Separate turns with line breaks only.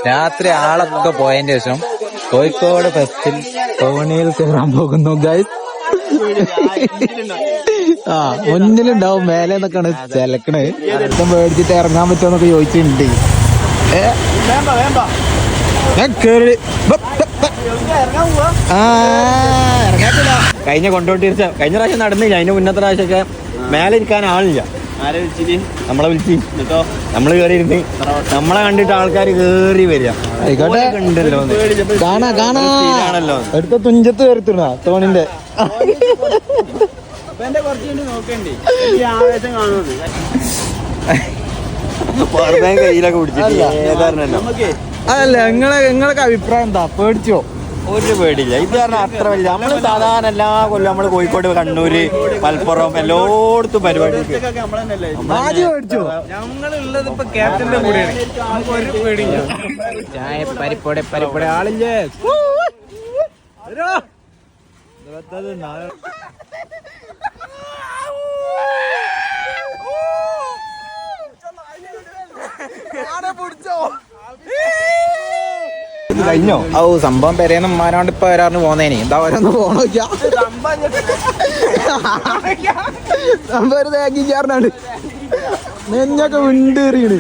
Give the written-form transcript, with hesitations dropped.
രാത്രി ആളൊക്കെ പോയതിന്റെ ശേഷം കോഴിക്കോട് ഫെസ്റ്റിൽ തോണിയിൽ കയറാൻ പോകുന്നു ഗൈസ്. ആ മുന്നിലുണ്ടാവും മേലെ എന്നൊക്കെയാണ് ചിലക്കണ്. അടുത്ത മേടിച്ചിട്ട് ഇറങ്ങാൻ പറ്റുമെന്നൊക്കെ ചോദിച്ചിട്ടുണ്ട്. കഴിഞ്ഞ കൊണ്ടോട്ടിരിച്ച കഴിഞ്ഞ പ്രാവശ്യം നടന്നില്ല. അതിന്റെ മുന്നത്തെ പ്രാവശ്യമൊക്കെ മേലെ ഇരിക്കാൻ ആളില്ല. നമ്മളെ വിളിച്ച് നമ്മള് കേറി ഇരുന്ന് നമ്മളെ കണ്ടിട്ട് ആൾക്കാർ കേറി വരിക. ഉണ്ടല്ലോ കാണാണല്ലോ അടുത്ത തുഞ്ചത്ത് കയറിത്തുണ തോണിന്റെ കയ്യിലൊക്കെ പിടിച്ചിട്ട്. അതല്ല നിങ്ങളൊക്കെ അഭിപ്രായം എന്താ? പേടിച്ചോ? ഒരു പേടില്ല. ഇത് കാരണം അത്ര വലിയ നമ്മള് സാധാരണ എല്ലാ കൊല്ലം നമ്മള് കോഴിക്കോട്, കണ്ണൂര്, മലപ്പുറം എല്ലായിടത്തും പരിപാടി ഞങ്ങളുള്ളത് ഇപ്പൊ ക്യാപ്റ്റന്റെ കൂടെയാണ്. ഒരു പേടില്ല. ചായ പരിപ്പോടെ ആളില്ലേ? കഴിഞ്ഞോ? ഓ സംഭവം പെരേന്ന് ഉമ്മാനോണ്ട് ഇപ്പൊ വരാറിന് പോന്നേനി. എന്താ ഓരോന്ന് പോണോക്കാ സംഭവം തേക്കിക്കാരനാണ്. നെഞ്ഞൊക്കെ വിണ്ടേറിയാണ്.